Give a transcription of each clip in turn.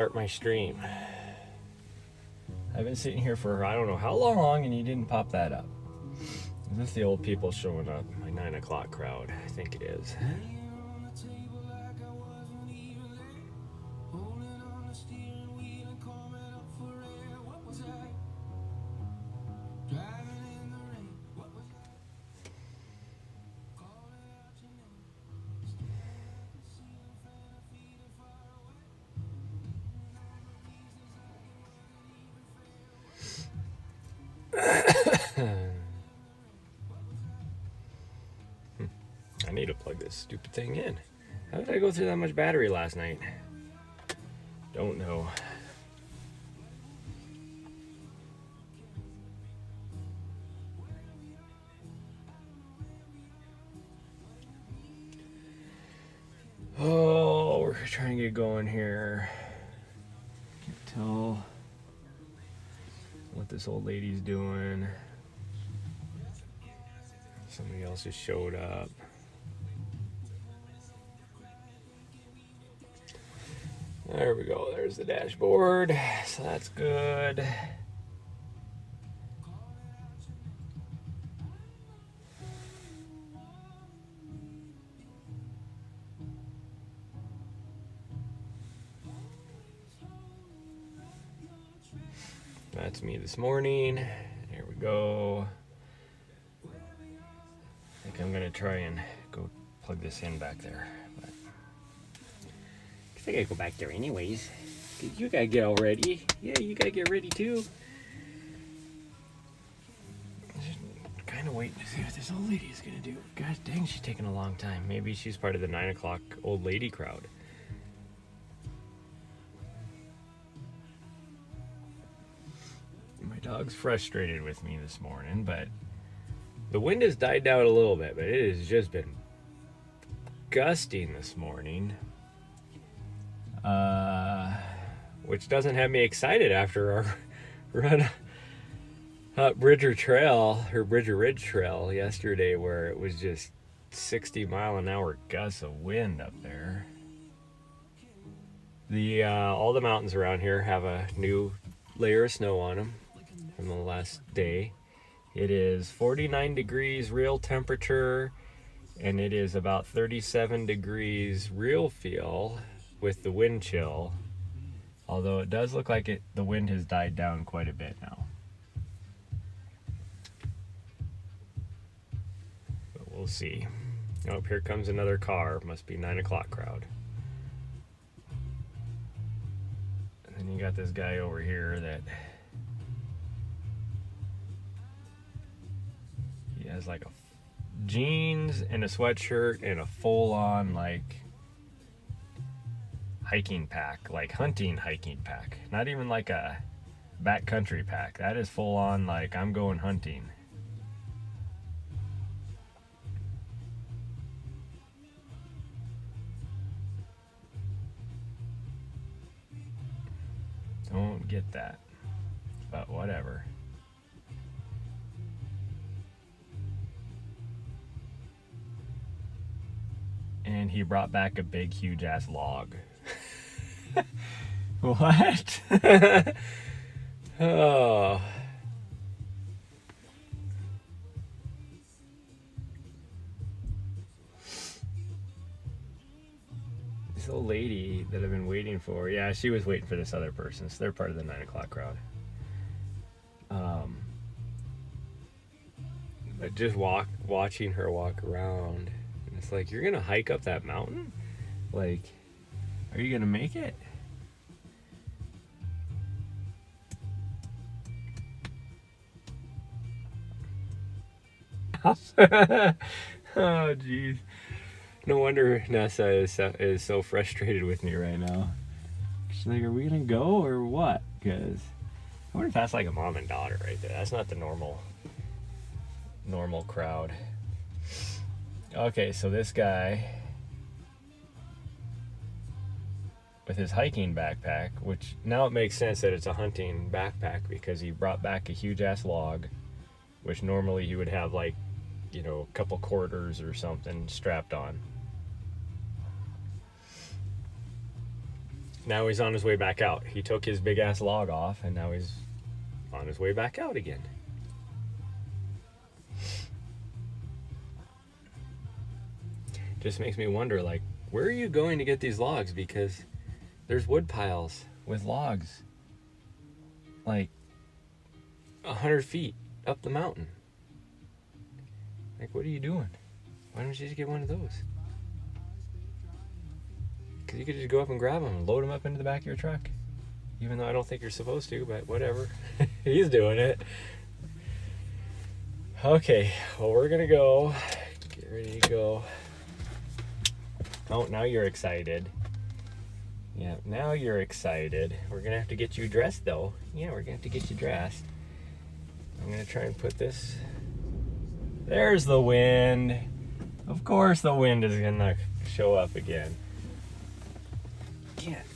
Start my stream. I've been sitting here for I don't know how long, and you didn't pop that up. Is this the old people showing up? My 9 o'clock crowd, I think it is. I need to plug this stupid thing in. How did I go through that much battery last night? Don't know. Oh, we're trying to get going here. Can't tell what this old lady's doing. Somebody else just showed up. There we go. There's the dashboard. So that's good. That's me this morning. There we go. I think I'm gonna try and go plug this in back there. But I think I go back there anyways. You gotta get all ready. Yeah, you gotta get ready too. Kind of waiting to see what this old lady is gonna do. God dang, she's taking a long time. Maybe she's part of the 9 o'clock old lady crowd. My dog's frustrated with me this morning, but the wind has died down a little bit, but it has just been gusting this morning. Which doesn't have me excited after our run up Bridger Trail, or Bridger Ridge Trail yesterday, where it was just 60-mile-an-hour gusts of wind up there. All the mountains around here have a new layer of snow on them from the last day. It is 49 degrees real temperature, and it is about 37 degrees real feel with the wind chill. Although it does look like the wind has died down quite a bit now. But we'll see. Oh, here comes another car. Must be 9 o'clock crowd. And then you got this guy over here that he has like a jeans and a sweatshirt and a full-on like hiking pack, like hunting hiking pack. Not even like a backcountry pack. That is full on like I'm going hunting. Don't get that, but whatever. And he brought back a big huge ass log. What? Oh. This old lady that I've been waiting for, yeah, she was waiting for this other person, so they're part of the 9 o'clock crowd. But just watching her walk around, and it's like, you're gonna hike up that mountain? Like, are you gonna make it? Oh, jeez. No wonder Nessa is so frustrated with me right now. She's like, are we gonna go or what? Because I wonder if that's like a mom and daughter right there. That's not the normal crowd. Okay, so this guy with his hiking backpack, which now it makes sense that it's a hunting backpack because he brought back a huge ass log, which normally he would have like, you know, a couple quarters or something strapped on. now he's on his way back out. He took his big ass log off, and now he's on his way back out again. Just makes me wonder, like, where are you going to get these logs? Because there's wood piles with logs like 100 feet up the mountain. Like, what are you doing? Why don't you just get one of those? Because you could just go up and grab them and load them up into the back of your truck. Even though I don't think you're supposed to, but whatever. He's doing it. Okay, well, we're gonna go. Get ready to go. Oh, now you're excited. Yeah, now you're excited. We're gonna have to get you dressed though. Yeah, we're gonna have to get you dressed. I'm gonna try and put this. There's the wind. Of course the wind is gonna show up again.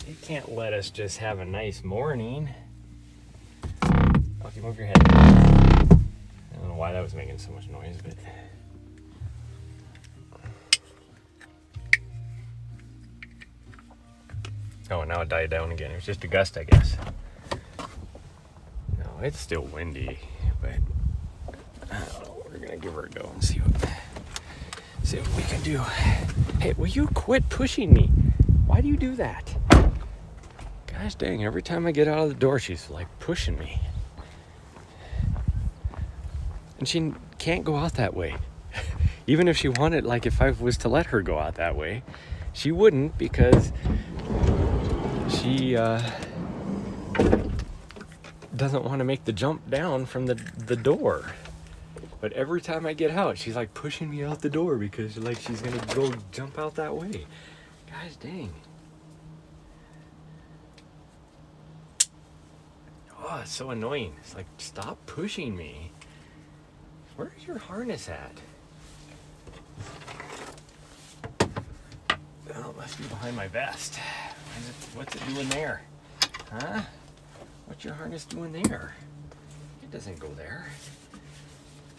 It can't let us just have a nice morning. Okay, move your head. I don't know why that was making so much noise, but. Oh, now it died down again. It was just a gust, I guess. No, it's still windy, but I don't know. We're gonna give her a go and see what we can do. Hey, will you quit pushing me? Why do you do that? Gosh dang, every time I get out of the door, she's like pushing me. And she can't go out that way. Even if she wanted, like if I was to let her go out that way, she wouldn't, because she doesn't want to make the jump down from the door. But every time I get out, she's like pushing me out the door because like she's gonna go jump out that way. Gosh dang. Oh, it's so annoying. It's like, stop pushing me. Where's your harness at? Oh, it must be behind my vest. What's it doing there? Huh? What's your harness doing there? It doesn't go there.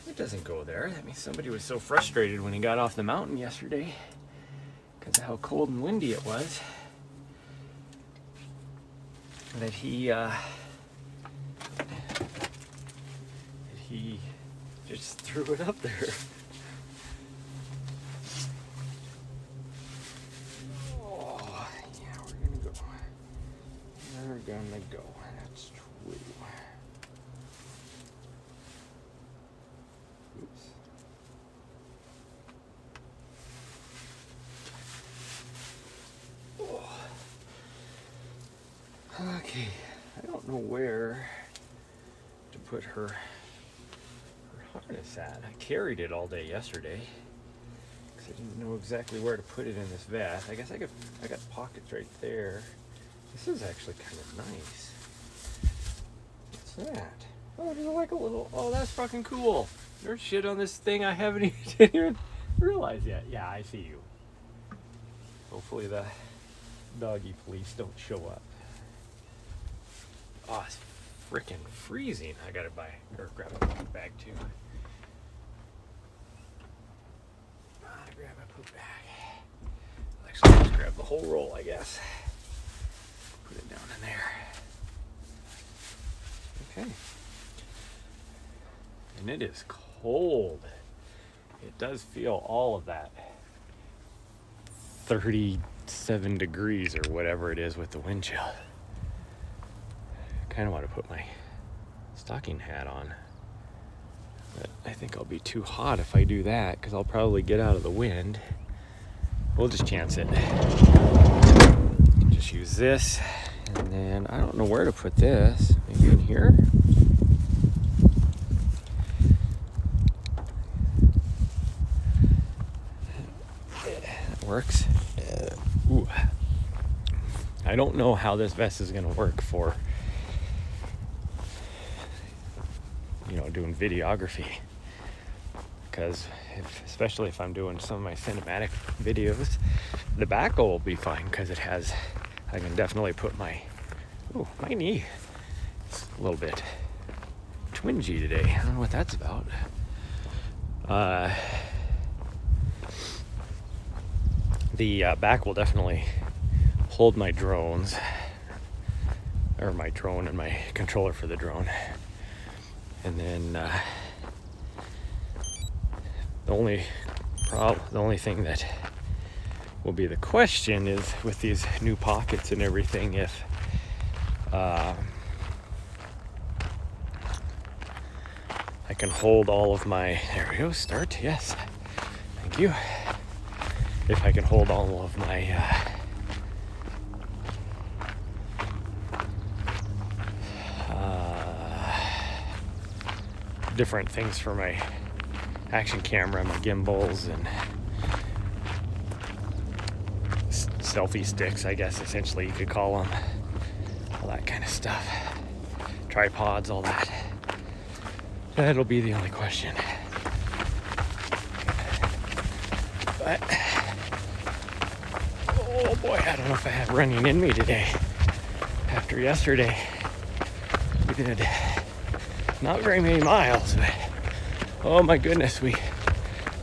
It doesn't go there. That means somebody was so frustrated when he got off the mountain yesterday because of how cold and windy it was that he just threw it up there. Oh, yeah, we're gonna go. We're gonna go. That's true. Oops. Oh. Okay, I don't know where to put her harness at. I carried it all day yesterday because I didn't know exactly where to put it in this vest. I guess I got pockets right there. This is actually kind of nice. What's that? Oh, there's like a little. Oh, that's fucking cool. There's shit on this thing I didn't even realize yet. Yeah, I see you. Hopefully the doggy police don't show up. Oh, it's freaking freezing. I gotta grab a poop bag too. Grab a poop bag. Actually, just grab the whole roll, I guess. Put it down in there. Okay. And it is cold. It does feel all of that 37 degrees or whatever it is with the wind chill. I kind of want to put my stocking hat on. But I think I'll be too hot if I do that because I'll probably get out of the wind. We'll just chance it. Just use this. And then I don't know where to put this. Maybe in here? That works. Ooh. I don't know how this vest is going to work for, doing videography, because especially if I'm doing some of my cinematic videos, the back will be fine because I can definitely put my knee. It's a little bit twingy today. I don't know what that's about. The back will definitely hold my drones, or my drone and my controller for the drone. And then the only thing that will be the question is with these new pockets and everything, if I can hold all of my, there we go, start, yes, thank you. If I can hold all of my different things for my action camera, my gimbals, and selfie sticks, I guess essentially you could call them, all that kind of stuff, tripods, all that. That'll be the only question. But oh boy, I don't know if I have running in me today. After yesterday, we did not very many miles, but oh my goodness, we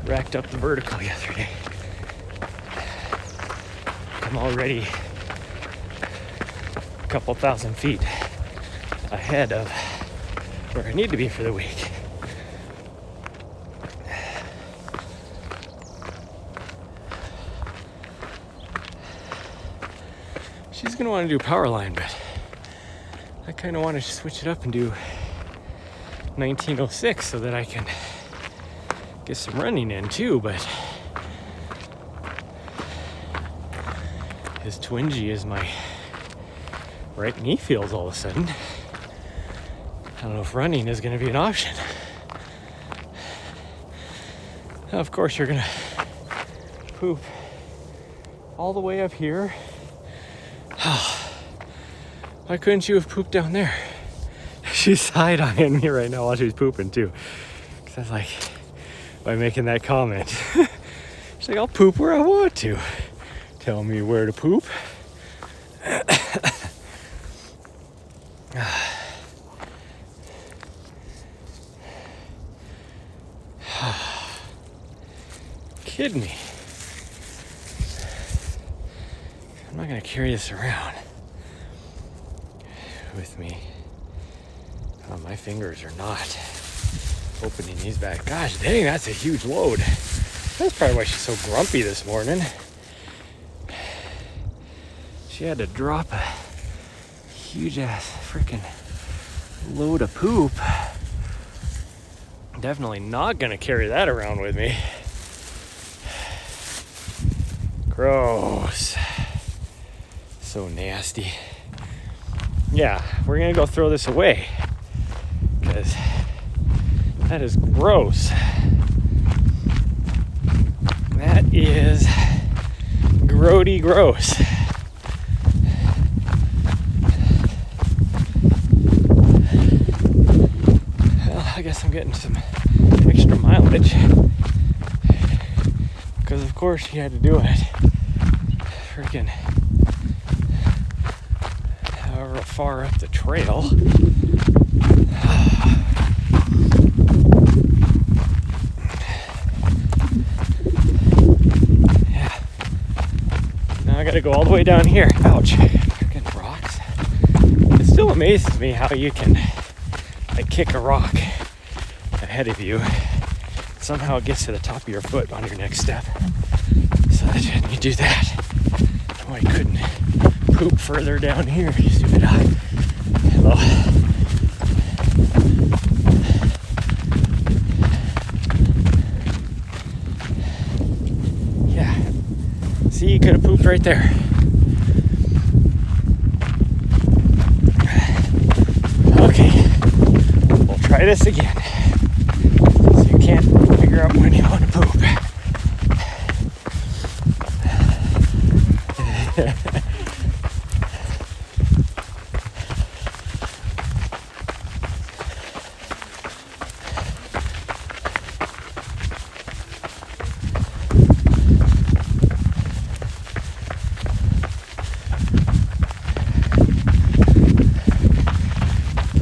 racked up the vertical yesterday. I'm already a couple thousand feet ahead of where I need to be for the week. She's gonna want to do power line, but I kind of want to switch it up and do 1906 so that I can get some running in too, but as twingy as my right knee feels all of a sudden, I don't know if running is going to be an option. Now, of course, you're going to poop all the way up here. Why couldn't you have pooped down there? She's side-eyeing me right now while she's pooping too. Because I was like, by making that comment, she's like, I'll poop where I want to. Tell me where to poop. Kidding me. I'm not gonna carry this around with me. Oh, my fingers are not opening these back. Gosh dang, that's a huge load. That's probably why she's so grumpy this morning. She had to drop a huge ass freaking load of poop. Definitely not gonna carry that around with me. Gross. So nasty. Yeah, we're gonna go throw this away because that is gross. That is grody gross. Well, I guess I'm getting some extra mileage because of course you had to do it freaking however far up the trail. Yeah. Now I gotta go all the way down here. Ouch. Freaking rocks. It still amazes me how you can like kick a rock ahead of you. Somehow it gets to the top of your foot on your next step. So that you do that. Oh, I couldn't poop further down here, you stupid dog. Hello. Yeah. See, you could have pooped right there. Okay. We'll try this again. So you can't figure out when you want to poop.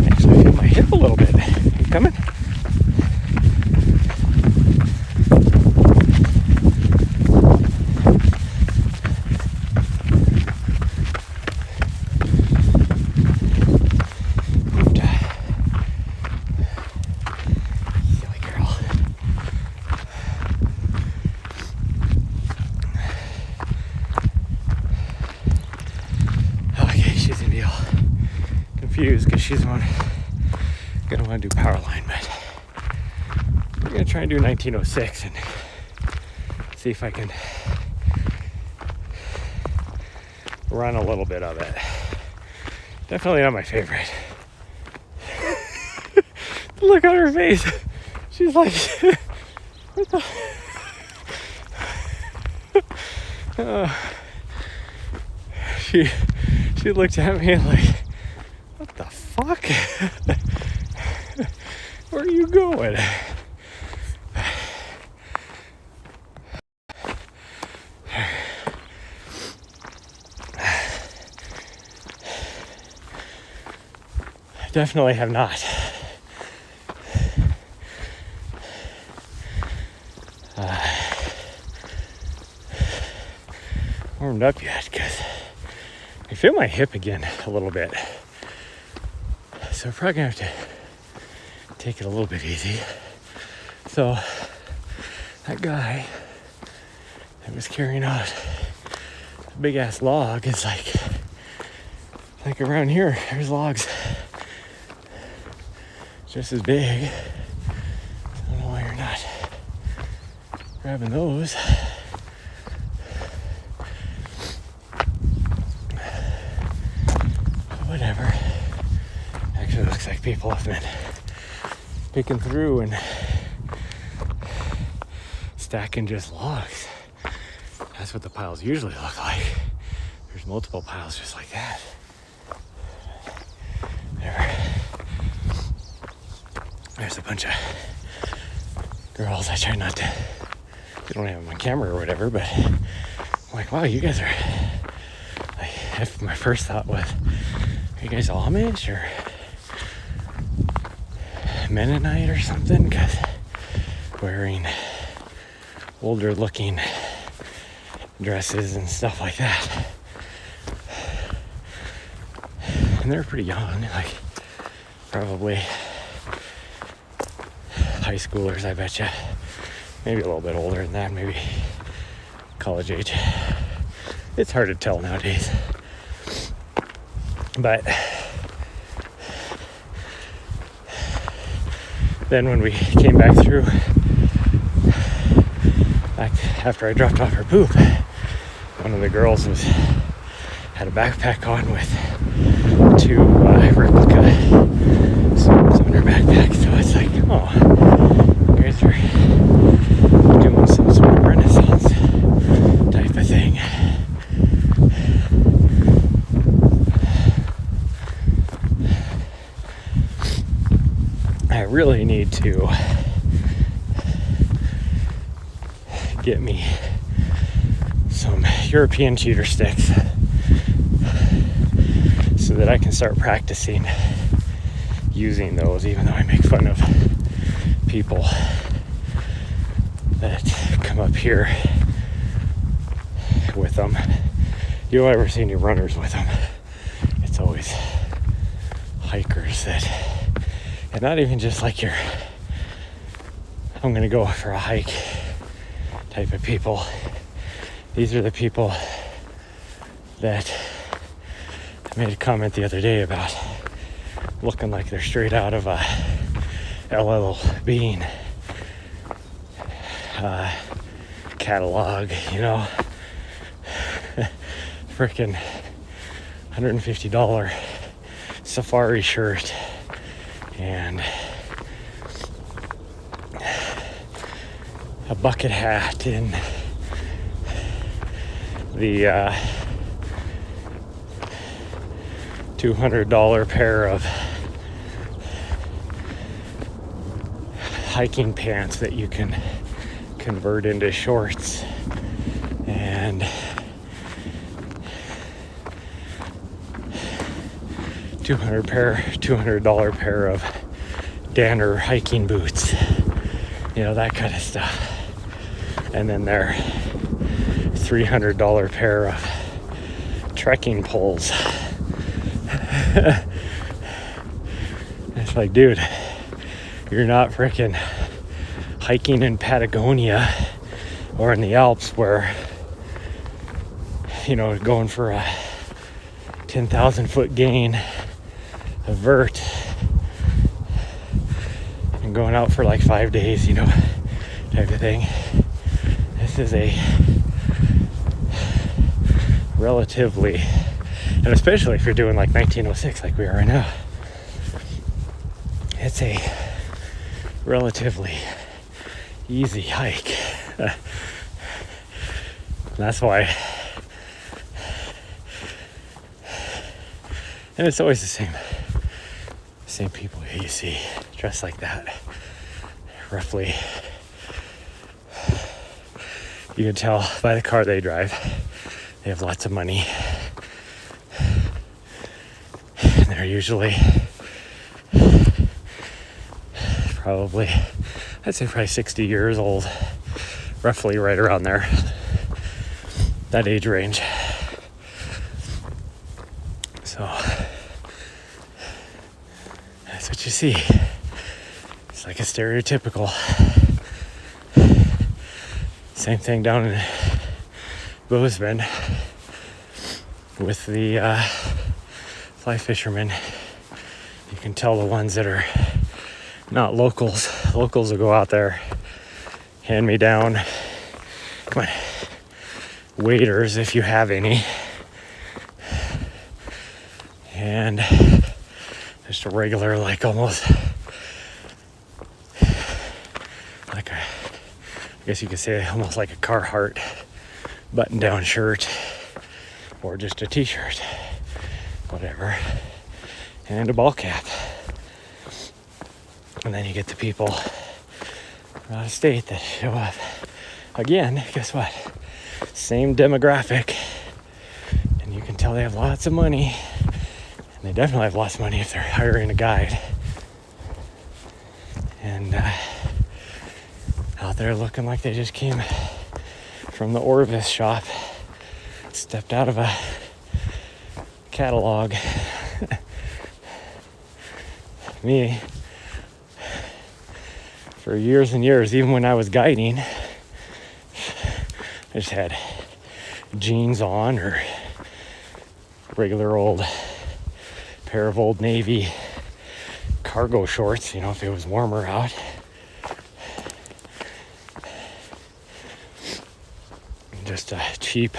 Actually, I feel my hip a little bit. You coming? confused because she's gonna want to do power line, but we're gonna try and do 1906 and see if I can run a little bit of it. Definitely not my favorite. Look on her face. She's like, what the? She looked at me like, what the fuck? Where are you going? I definitely have not warmed up yet because I feel my hip again a little bit. So we're probably gonna have to take it a little bit easy. So that guy that was carrying out a big ass log is like around here, there's logs just as big. I don't know why you're not grabbing those. Whatever. Actually, it looks like people have been picking through and stacking just logs. That's what the piles usually look like. There's multiple piles just like that. There's a bunch of girls. I try not to, they don't have them on camera or whatever, but I'm like, wow, you guys are, like, my first thought was, are you guys Amish or Mennonite or something? Because wearing older looking dresses and stuff like that. And they're pretty young, like probably high schoolers, I bet you. Maybe a little bit older than that, maybe college age. It's hard to tell nowadays. But then when we came back through, back after I dropped off her poop, one of the girls had a backpack on with two replica swords on her backpack. So it's like, oh, you guys are doing some sort of Renaissance type of thing. I really need to get me some European cheater sticks so that I can start practicing using those, even though I make fun of people that come up here with them. You don't ever see any runners with them. It's always hikers that, and not even just like your, I'm gonna go for a hike type of people. These are the people that I made a comment the other day about looking like they're straight out of a LL Bean catalog, you know. Freaking $150 safari shirt and a bucket hat and the $200 pair of hiking pants that you can convert into shorts, and $200 pair of Danner hiking boots, you know, that kind of stuff. And then their $300 pair of trekking poles. It's like, dude, you're not freaking hiking in Patagonia or in the Alps where, you know, going for a 10,000 foot gain vert and going out for like 5 days, you know, type of thing. This is a relatively, and especially if you're doing like 1906 like we are right now, it's a relatively easy hike. That's why, and it's always the same people you see dressed like that, roughly. You can tell by the car they drive, they have lots of money. And they're usually probably, I'd say probably 60 years old, roughly right around there, that age range. So that's what you see. It's like a stereotypical. Same thing down in Bozeman with the fly fishermen. You can tell the ones that are not locals. Locals will go out there, hand me down, come on, waders if you have any, and just a regular, like almost like a, I guess you could say almost like a Carhartt button-down shirt or just a t-shirt, whatever, and a ball cap. And then you get the people out of state that show up. Again, guess what? Same demographic. And you can tell they have lots of money. And they definitely have lots of money if they're hiring a guide. And out there looking like they just came from the Orvis shop. Stepped out of a catalog. Me, for years and years, even when I was guiding, I just had jeans on or regular old pair of Old Navy cargo shorts, you know, if it was warmer out. Just a cheap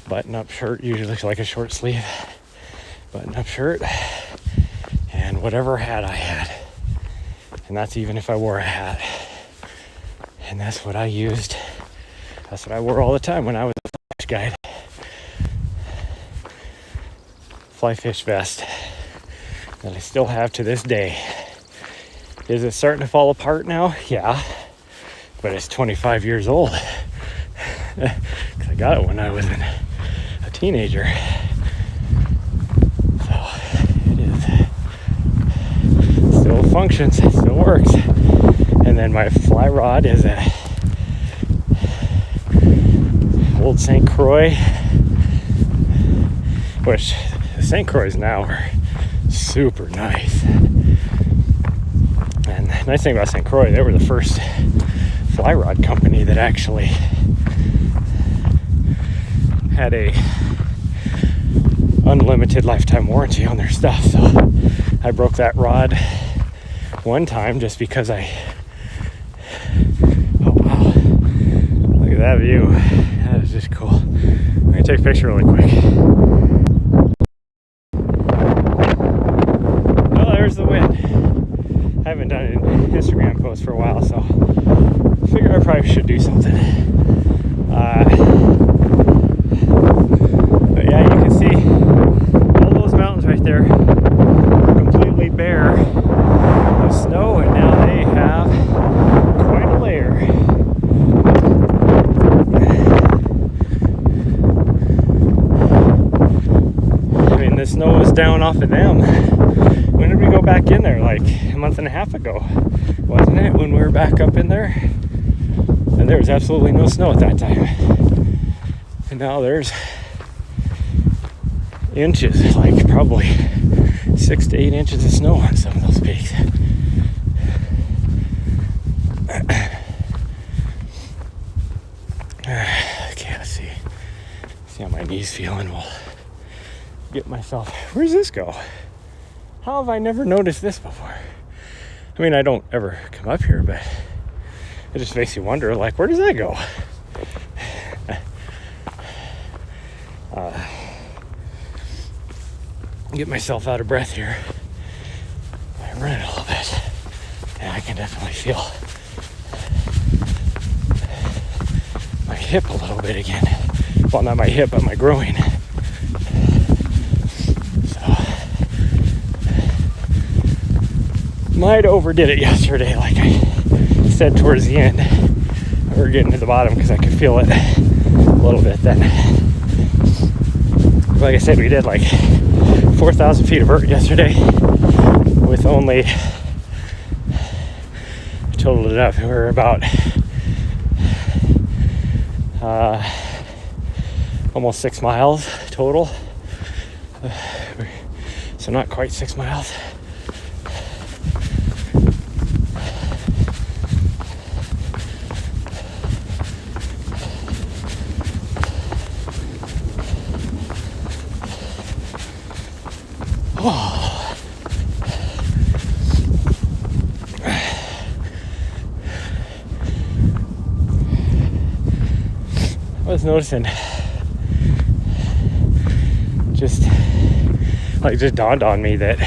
button-up shirt, usually like a short sleeve button-up shirt, and whatever hat I had. And that's even if I wore a hat. And that's what I used. That's what I wore all the time when I was a fish guide. Fly fish vest that I still have to this day. Is it starting to fall apart now? Yeah. But it's 25 years old. Because I got it when I was a teenager. So it is. Still functions, it still works. And then my fly rod is a old St. Croix, which the St. Croix now are super nice. And the nice thing about St. Croix, they were the first fly rod company that actually had a unlimited lifetime warranty on their stuff. So I broke that rod one time just because oh wow, look at that view. That is just cool. I'm gonna take a picture really quick. Oh, there's the wind. I haven't done an Instagram post for a while, so I figure I probably should do something. But yeah, you can see all those mountains right there are completely bare of snow, and now they have quite a layer. I mean, the snow was down off of them. When did we go back in there? Like a month and a half ago, wasn't it? When we were back up in there, and there was absolutely no snow at that time. And now there's inches, like probably 6 to 8 inches of snow on some of those peaks. Okay, let's see how my knees feeling. We'll get myself. Where's this go? how have I never noticed this before? I mean, I don't ever come up here, but it just makes you wonder, like, where does that go? Get myself out of breath here. I run a little bit. Yeah, I can definitely feel my hip a little bit again. Well, not my hip, but my groin. So, might have overdid it yesterday, like I said towards the end. We were getting to the bottom because I could feel it a little bit then. Like I said, we did like 4,000 feet of vert yesterday with only, I totaled it up, we were about almost 6 miles total. So not quite 6 miles. I was noticing, just dawned on me that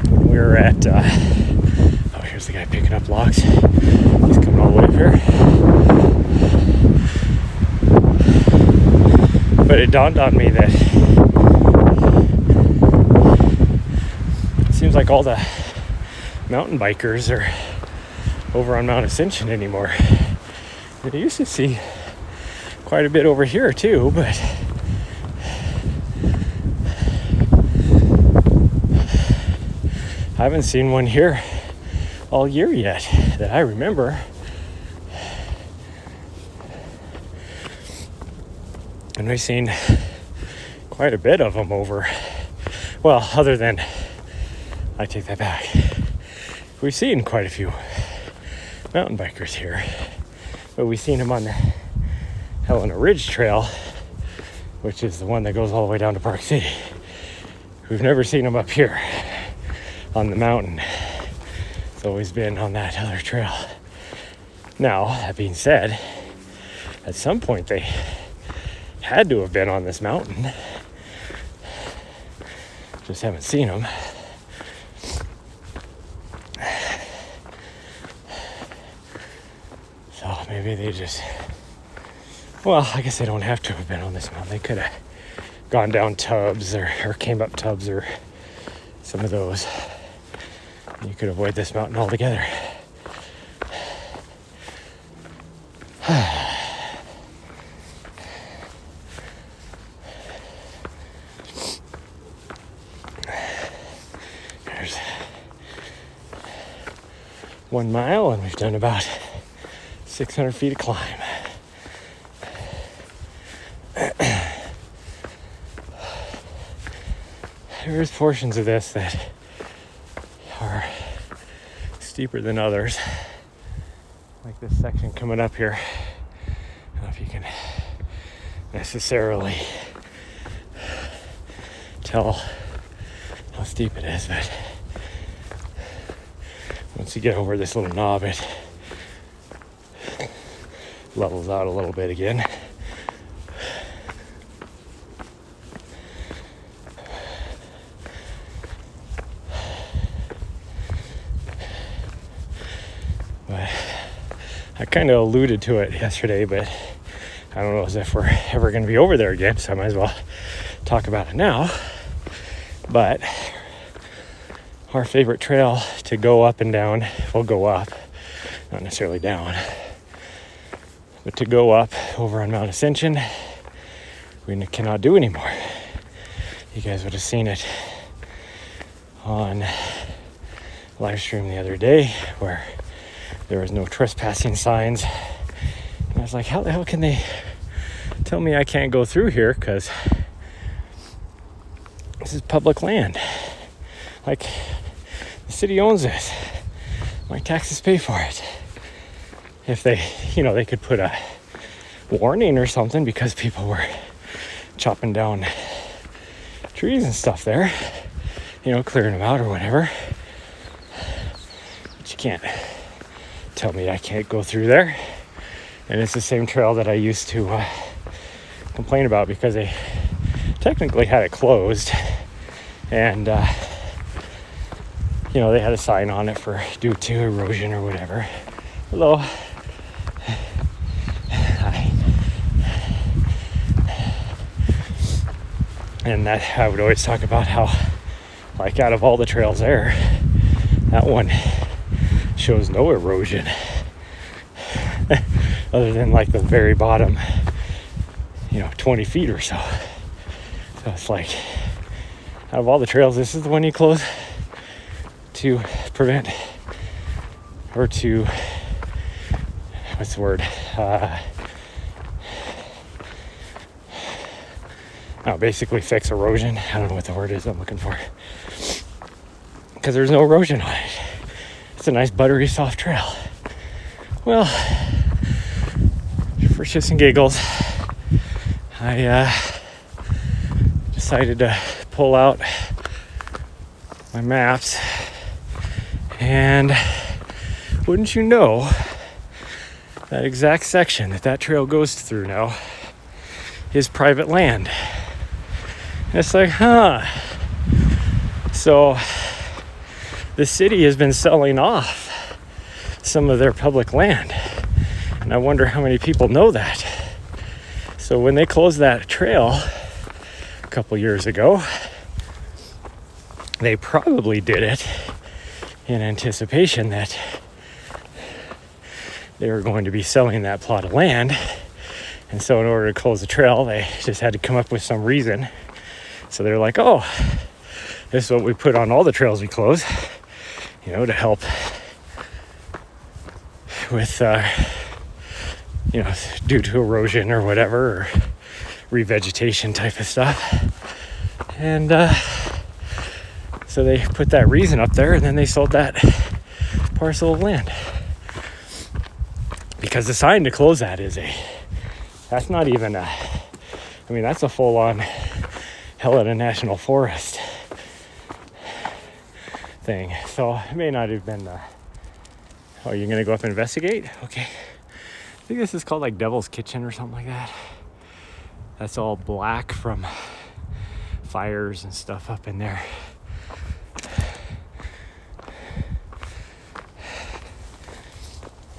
when we were at, oh, here's the guy picking up logs. He's coming all the way up here. But it dawned on me that it seems like all the mountain bikers are over on Mount Ascension anymore. I used to see quite a bit over here too, but I haven't seen one here all year yet that I remember. And we've seen quite a bit of them over, well, other than, I take that back. We've seen quite a few mountain bikers here. But we've seen them on the Helena Ridge Trail, which is the one that goes all the way down to Park City. We've never seen them up here on the mountain. It's always been on that other trail. Now, that being said, at some point they had to have been on this mountain. Just haven't seen them. So maybe they just, well, I guess they don't have to have been on this mountain. They could have gone down Tubbs or came up Tubbs or some of those. You could avoid this mountain altogether. There's 1 mile and we've done about 600 feet of climb. There's portions of this that are steeper than others. Like this section coming up here. I don't know if you can necessarily tell how steep it is, but once you get over this little knob, it levels out a little bit again. But I kind of alluded to it yesterday, but I don't know as if we're ever going to be over there again, so I might as well talk about it now. But our favorite trail to go up and down, will go up, not necessarily down, but to go up over on Mount Ascension, we cannot do anymore. You guys would have seen it on live stream the other day where there was no trespassing signs. And I was like, how the hell can they tell me I can't go through here? Because this is public land. Like, the city owns this. My taxes pay for it. If they, they could put a warning or something because people were chopping down trees and stuff there. clearing them out or whatever. But you can't tell me I can't go through there. And it's the same trail that I used to complain about because they technically had it closed. And, they had a sign on it for due to erosion or whatever. Hello. Hi. And that I would always talk about how, like, out of all the trails there, that one shows no erosion. Other than like the very bottom, 20 feet or so. So it's like, out of all the trails, this is the one you close to prevent, or to, what's the word? Basically fix erosion. I don't know what the word is I'm looking for. Because there's no erosion on it. It's a nice buttery soft trail. Well, for shits and giggles, I decided to pull out my maps, and wouldn't you know, that exact section that trail goes through now is private land. And it's like, so the city has been selling off some of their public land, and I wonder how many people know that. So when they closed that trail a couple years ago, they probably did it in anticipation that they were going to be selling that plot of land. And so in order to close the trail, they just had to come up with some reason. So they're like, oh, this is what we put on all the trails we close, to help with, due to erosion or whatever, or revegetation type of stuff. And so they put that reason up there, and then they sold that parcel of land. Because the sign to close that that's not even that's a full-on Helena National Forest thing. So it may not have been, you're going to go up and investigate? Okay. I think this is called like Devil's Kitchen or something like that. That's all black from fires and stuff up in there.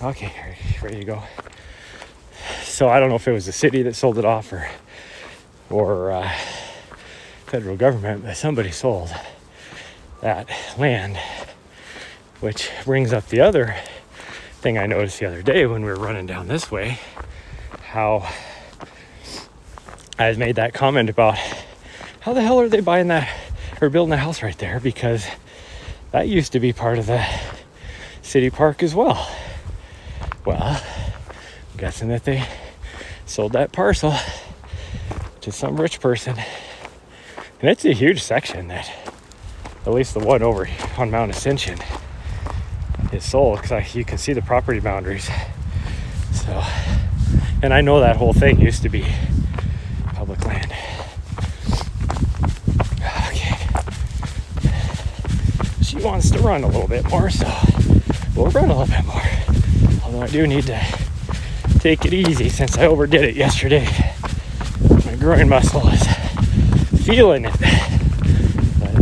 Okay, ready to go. So I don't know if it was the city that sold it off or federal government, but somebody sold that land, which brings up the other thing I noticed the other day when we were running down this way, how I had made that comment about how the hell are they buying that or building a house right there, because that used to be part of the city park as well. Well, I'm guessing that they sold that parcel to some rich person. And it's a huge section that, at least the one over on Mount Ascension, is sold, because you can see the property boundaries. So, and I know that whole thing used to be public land. Okay. She wants to run a little bit more, so we'll run a little bit more. Although I do need to take it easy since I overdid it yesterday. My groin muscle is feeling it. But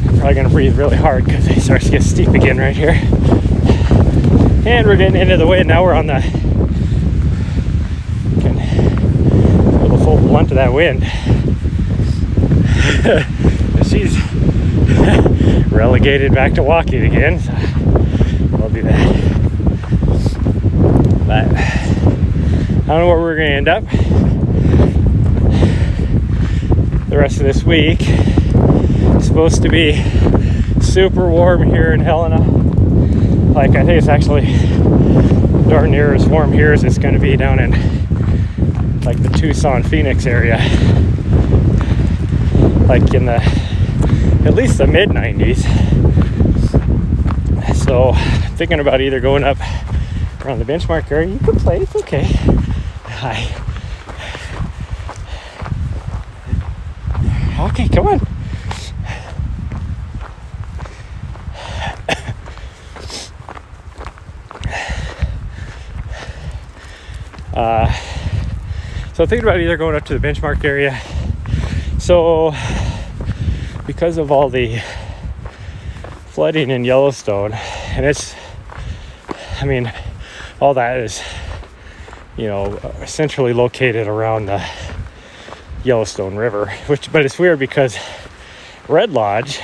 I'm probably going to breathe really hard because it starts to get steep again right here. And we're getting into the wind. Now we're on the little full blunt of that wind. She's relegated back to walking again, so I'll do that. But I don't know where we're going to end up the rest of this week. It's supposed to be super warm here in Helena. Like, I think it's actually darn near as warm here as it's going to be down in like the Tucson, Phoenix area. Like in at least the mid 90s. So I'm thinking about either going up around the benchmark area. You can play, it's okay. Hi. Okay, come on. So thinking about either going up to the benchmark area. So because of all the flooding in Yellowstone, and it's, I mean, all that is, you know, centrally located around the Yellowstone River, but it's weird because Red Lodge,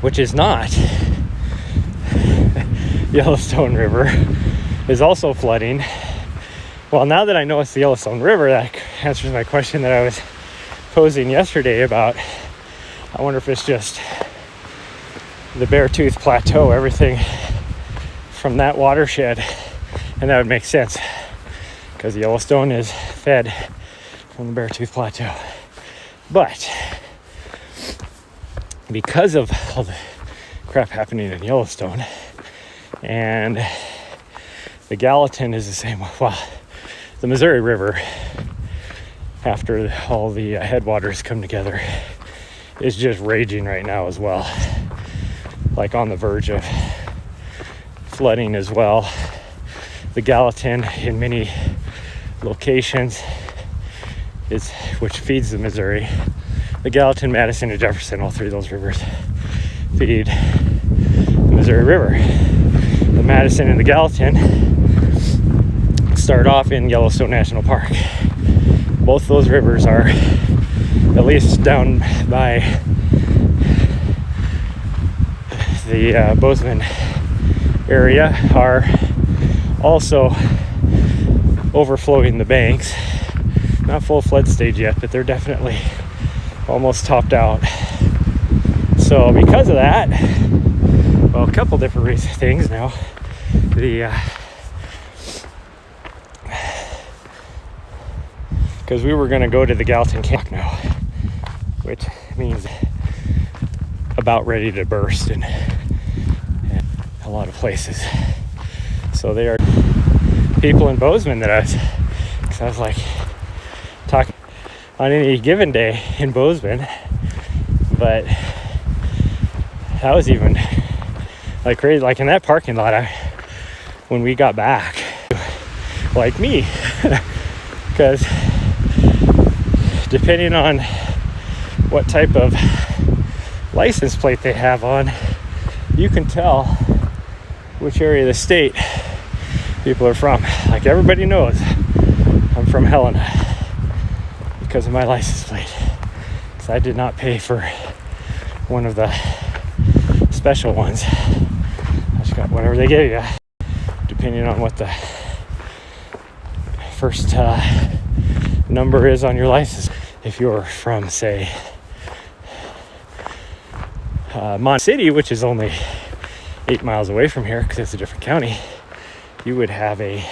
which is not Yellowstone River, is also flooding. Well, now that I know it's the Yellowstone River, that answers my question that I was posing yesterday about, I wonder if it's just the Beartooth Plateau, everything from that watershed. And that would make sense because Yellowstone is fed from the Beartooth Plateau. But because of all the crap happening in Yellowstone, and the Gallatin is the same, well, the Missouri River, after all the headwaters come together, is just raging right now as well, like on the verge of flooding as well. The Gallatin in many locations is, which feeds the Missouri. The Gallatin, Madison, and Jefferson, all three of those rivers feed the Missouri River. The Madison and the Gallatin start off in Yellowstone National Park. Both those rivers are, at least down by the Bozeman area, are also overflowing the banks. Not full flood stage yet, but they're definitely almost topped out. So because of that, well, a couple different things now. Because we were going to go to the Gallatin Camp now, which means about ready to burst in a lot of places. So there are people in Bozeman that I was like talking on any given day in Bozeman, but that was even like crazy. Like in that parking lot, when we got back, like me, because depending on what type of license plate they have on, you can tell which area of the state people are from. Like everybody knows I'm from Helena because of my license plate, because I did not pay for one of the special ones. I just got whatever they give you, depending on what the first number is on your license. If you're from, say, Mont City, which is only 8 miles away from here because it's a different county, you would have a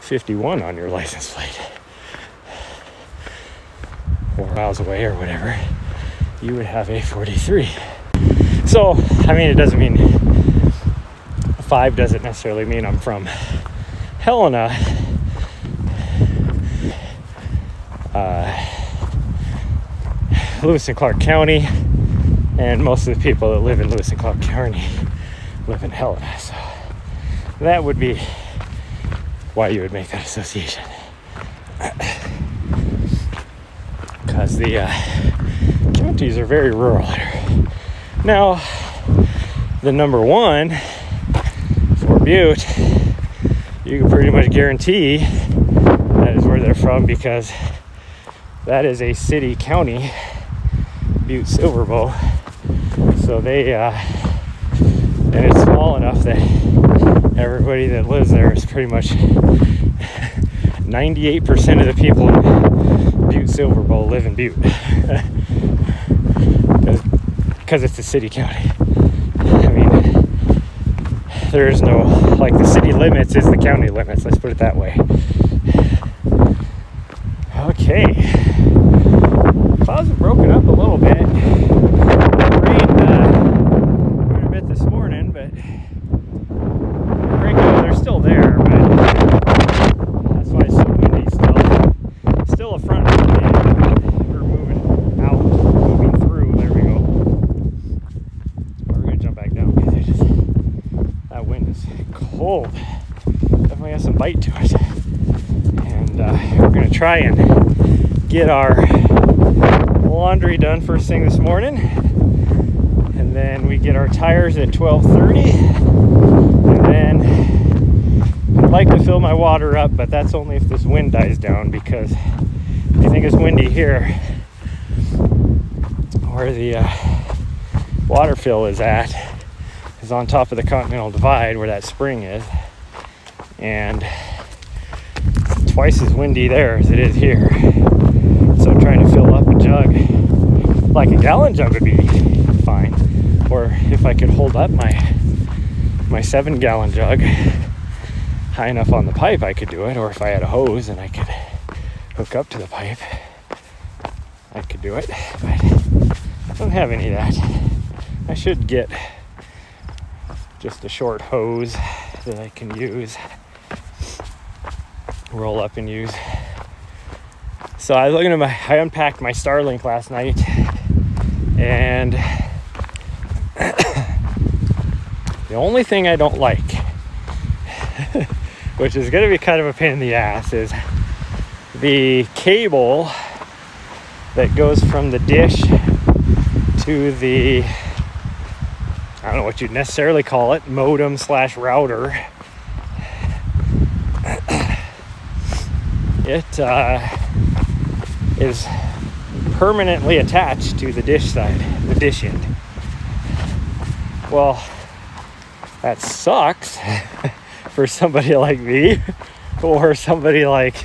51 on your license plate. 4 miles away or whatever, you would have a 43. So, I mean, it doesn't mean 5 doesn't necessarily mean I'm from Helena. Lewis and Clark County, and most of the people that live in Lewis and Clark County live in Helena. So that would be why you would make that association. Because the counties are very rural here. Now, the number one for Butte, you can pretty much guarantee that is where they're from, because that is a city county, Butte Silverbow. So they, and it's small enough that everybody that lives there is pretty much 98% of the people in Butte Silverbow live in Butte. Because it's a city county. I mean, there is no, like, the city limits is the county limits, let's put it that way. Okay. Clouds have broken up a little bit. It rained quite a bit this morning, but they're still there, but that's why it's so windy still. Still a front wind, we're moving cold. Definitely has some bite to it. And we're gonna try and get our laundry done first thing this morning. And then we get our tires at 12:30. And then I'd like to fill my water up, but that's only if this wind dies down, because I think it's windy here where the water fill is on top of the Continental Divide where that spring is, and it's twice as windy there as it is here. So trying to fill up a jug, like a gallon jug would be fine, or if I could hold up my 7-gallon jug high enough on the pipe, I could do it. Or if I had a hose and I could hook up to the pipe, I could do it. But I don't have any of that. I should get just a short hose that I can use, roll up and use. So I was looking at I unpacked my Starlink last night, and the only thing I don't like, which is going to be kind of a pain in the ass, is the cable that goes from the dish to the, I don't know what you'd necessarily call it, modem / router. It is permanently attached to the dish side, the dish end. Well, that sucks for somebody like me, or somebody like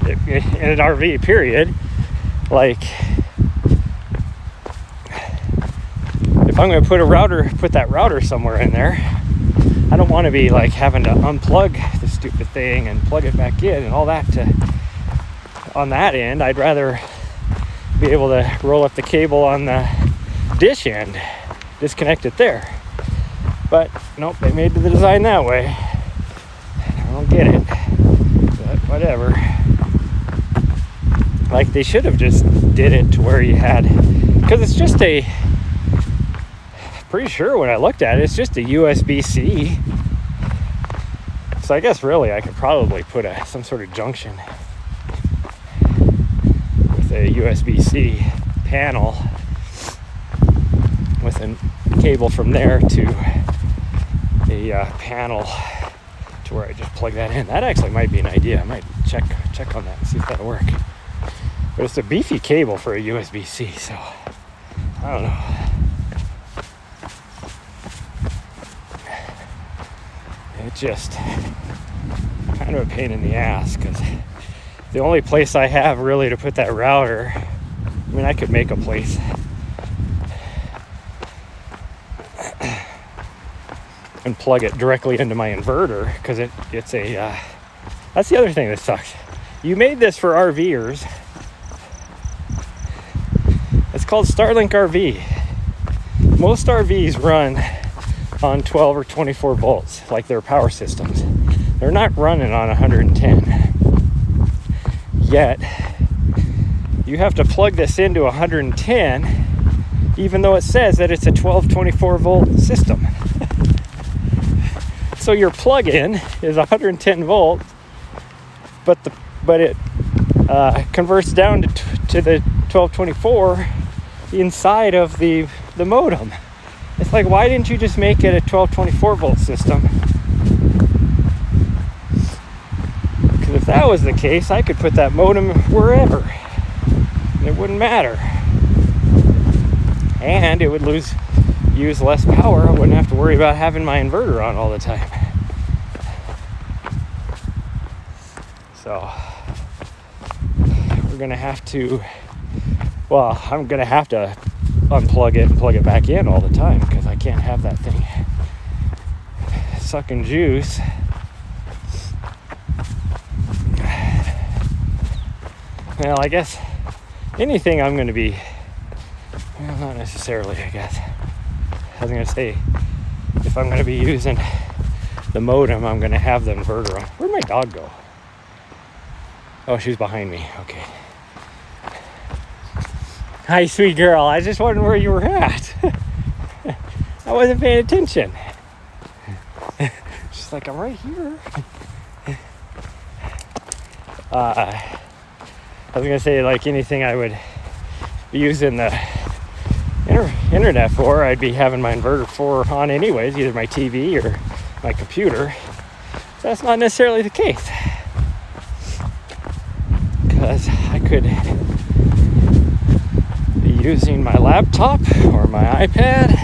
in an RV period. Like, if I'm going to put that router somewhere in there, I don't want to be like having to unplug the stupid thing and plug it back in and all that on that end. I'd rather be able to roll up the cable on the dish end, disconnect it there. But nope, they made the design that way. I don't get it, but whatever. Like, they should have just did it to where you had, because it's just pretty sure when I looked at it, it's just a USB-C. So I guess really I could probably put some sort of junction with a USB-C panel with a cable from there to a panel to where I just plug that in. That actually might be an idea. I might check on that and see if that'll work. But it's a beefy cable for a USB-C, so I don't know. It's just kind of a pain in the ass, because the only place I have really to put that router, I mean, I could make a place. And plug it directly into my inverter, because it's a, that's the other thing that sucks. You made this for RVers. It's called Starlink RV. Most RVs run on 12 or 24 volts, like their power systems. They're not running on 110. Yet, you have to plug this into 110, even though it says that it's a 12, 24 volt system. So your plug-in is 110 volts, but it converts down to the 1224 inside of the modem. It's like, why didn't you just make it a 1224 volt system? Because if that was the case, I could put that modem wherever, and it wouldn't matter. And it would use less power. I wouldn't have to worry about having my inverter on all the time. So we're gonna have to, well, I'm gonna have to unplug it and plug it back in all the time, because I can't have that thing sucking juice. Well, I guess anything I'm gonna be, well, not necessarily, I guess. I was going to say, if I'm going to be using the modem, I'm going to have the inverter on. Where'd my dog go? Oh, she's behind me. Okay. Hi, sweet girl. I just wondered where you were at. I wasn't paying attention. She's It's like, I'm right here. I was gonna say, like anything I would be using the internet for, I'd be having my inverter for on anyways, either my TV or my computer. So that's not necessarily the case, because I could be using my laptop or my iPad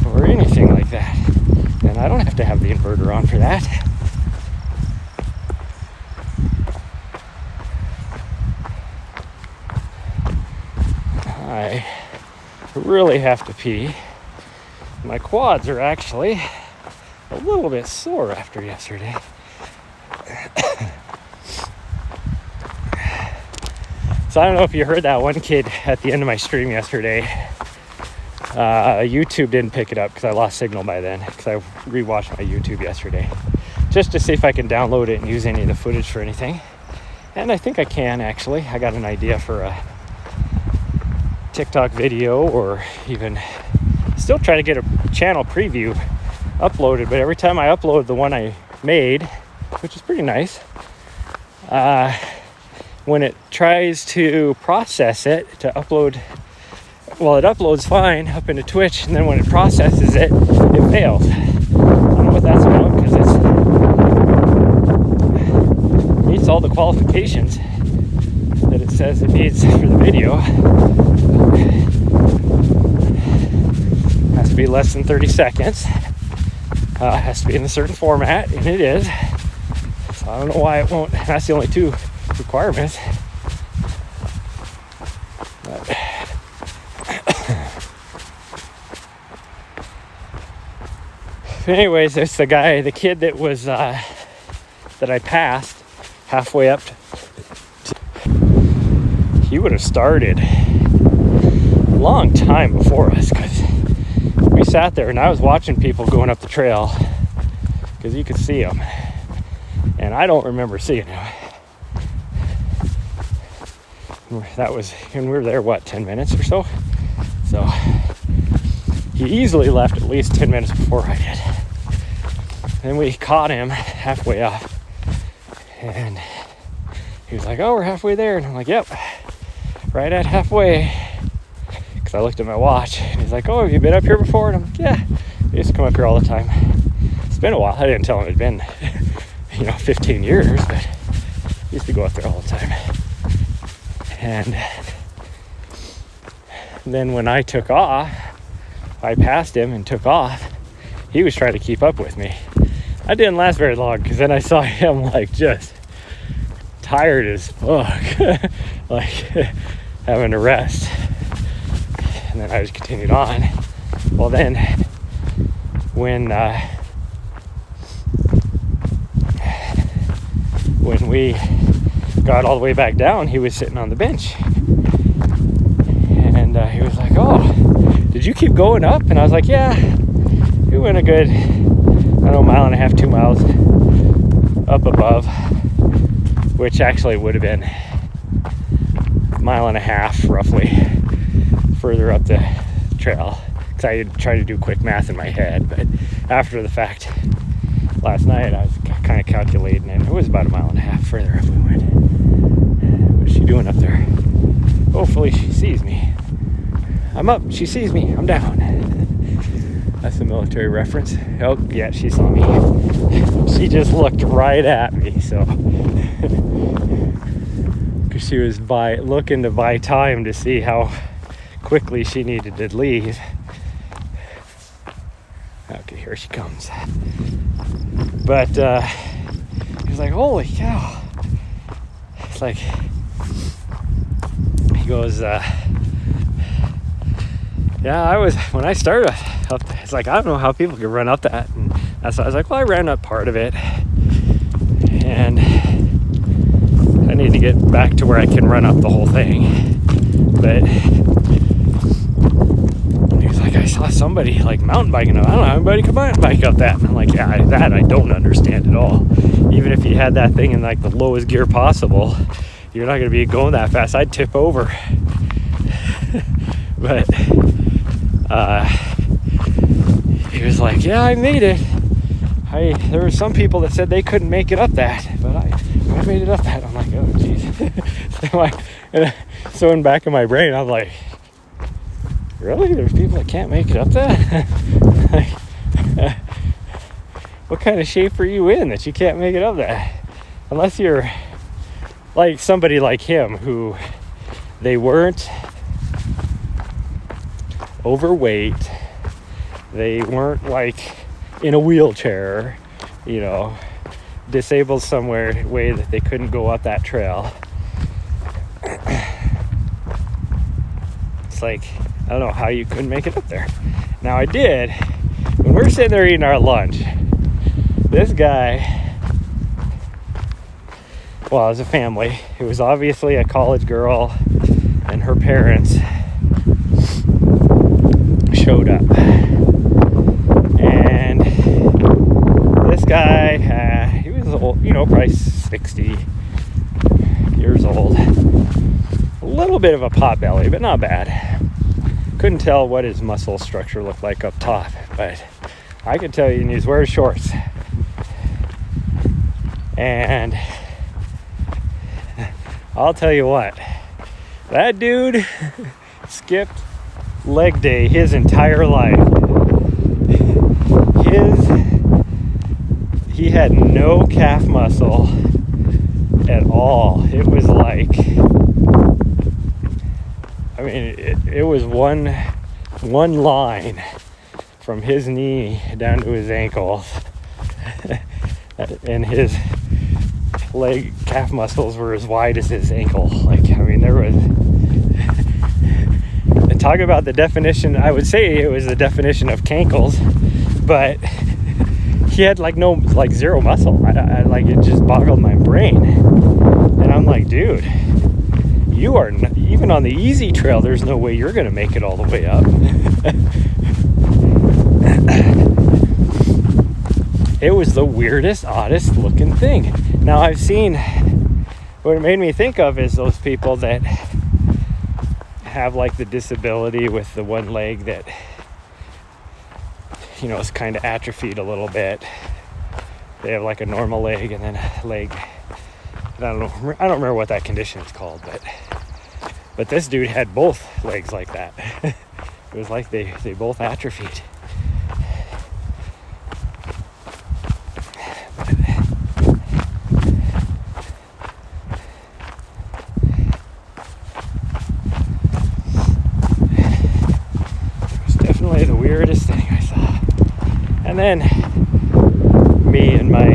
or anything like that, and I don't have to have the inverter on for that. I really have to pee. My quads are actually a little bit sore after yesterday. So I don't know if you heard that one kid at the end of my stream yesterday. YouTube didn't pick it up because I lost signal by then, because I rewatched my YouTube yesterday just to see if I can download it and use any of the footage for anything. And I think I can, actually. I got an idea for a TikTok video, or even still trying to get a channel preview uploaded, but every time I upload the one I made, which is pretty nice, when it tries to process it to upload, well, it uploads fine up into Twitch, and then when it processes it, it fails. I don't know what that's about, because it meets all the qualifications that it says it needs for the video. Has to be less than 30 seconds. Has to be in a certain format, and it is. So I don't know why it won't. That's the only two requirements. But anyways, it's the kid that was that I passed halfway up. He would have started a long time before us, because we sat there and I was watching people going up the trail, because you could see them, and I don't remember seeing him. That was, and we were there, what, 10 minutes or so? So he easily left at least 10 minutes before I did. Then we caught him halfway up, and he was like, "Oh, we're halfway there." And I'm like, "Yep, right at halfway." Because I looked at my watch, and he's like, "Oh, have you been up here before?" And I'm like, "Yeah, I used to come up here all the time." It's been a while. I didn't tell him it had been 15 years, but I used to go up there all the time. And then when I took off, I passed him and took off. He was trying to keep up with me. I didn't last very long, because then I saw him like just tired as fuck, like having to rest. And then I just continued on. Well, then when we got all the way back down, he was sitting on the bench, and he was like, "Oh, did you keep going up?" And I was like, "Yeah, we went a good, I don't know, 1.5 miles, 2 miles up above," which actually would have been 1.5 miles roughly further up the trail, because I tried to do quick math in my head, but after the fact last night I was kind of calculating, and it was about 1.5 miles further up we went. What's she doing up there? Hopefully she sees me. I'm up, she sees me, I'm down. That's a military reference. Oh, yeah, she saw me. She just looked right at me, so. Because she was looking to buy time to see how quickly she needed to leave. Okay, here she comes. But he was like, "Holy cow." It's like, he goes, "Yeah, when I started up there, it's like, I don't know how people can run up that." And that's why I was like, "Well, I ran up part of it, and I need to get back to where I can run up the whole thing." But he was like, "I saw somebody like mountain biking up. I don't know how anybody could mountain bike up that." And I'm like, "Yeah, that I don't understand at all. Even if you had that thing in like the lowest gear possible, you're not going to be going that fast. I'd tip over." But he was like, "Yeah, I made it. there were some people that said they couldn't make it up that, but I made it up that. I'm like, oh jeez. So in back of my brain, I'm like, really? There's people that can't make it up that? Like, what kind of shape are you in that you can't make it up that? Unless you're like somebody like him, who they weren't overweight, they weren't like in a wheelchair, you know, disabled somewhere way that they couldn't go up that trail. It's like, I don't know how you couldn't make it up there. Now I did. When we're sitting there eating our lunch, this guy, well, as a family, it was obviously a college girl and her parents showed up. And this guy, he was old, you know, probably 60 years old. A little bit of a pot belly, but not bad. Couldn't tell what his muscle structure looked like up top, but I can tell you, he was wearing shorts. And I'll tell you what, that dude skipped leg day his entire life. He had no calf muscle at all. It was like, I mean, it was one line from his knee down to his ankles. And his leg calf muscles were as wide as his ankle. Like, I mean, there was, and talk about the definition, I would say it was the definition of cankles, but he had like zero muscle. I like, it just boggled my brain. And I'm like, dude, you are not, even on the easy trail, there's no way you're gonna make it all the way up. It was the weirdest, oddest looking thing. Now I've seen, what it made me think of is those people that have like the disability with the one leg that, you know, is kind of atrophied a little bit. They have like a normal leg and then a leg, I don't remember what that condition is called, but this dude had both legs like that. It was like they both atrophied. The weirdest thing I saw. And then me and my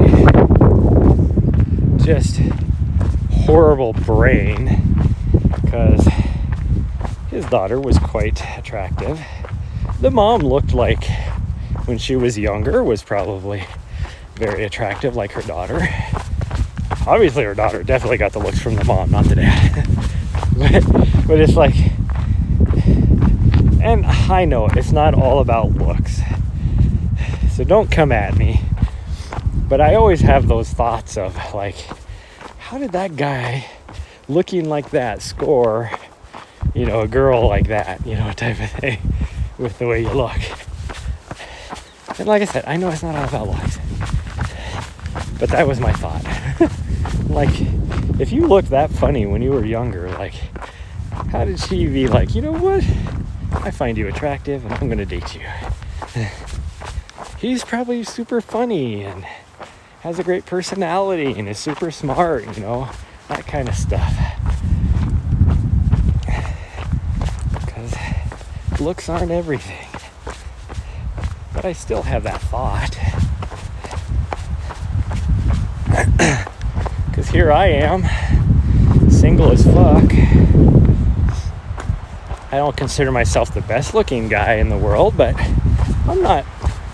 just horrible brain, because his daughter was quite attractive. The mom looked like, when she was younger, was probably very attractive like her daughter. Obviously her daughter definitely got the looks from the mom, not the dad. but it's like, and I know it's not all about looks, so don't come at me, but I always have those thoughts of like, how did that guy looking like that score, you know, a girl like that, you know, type of thing, with the way you look. And like I said, I know it's not all about looks, but that was my thought. Like, if you looked that funny when you were younger, like, how did she be like, you know what? I find you attractive and I'm gonna date you. He's probably super funny and has a great personality and is super smart, you know, that kind of stuff. Because looks aren't everything. But I still have that thought. Because here I am, single as fuck. I don't consider myself the best looking guy in the world, but I'm not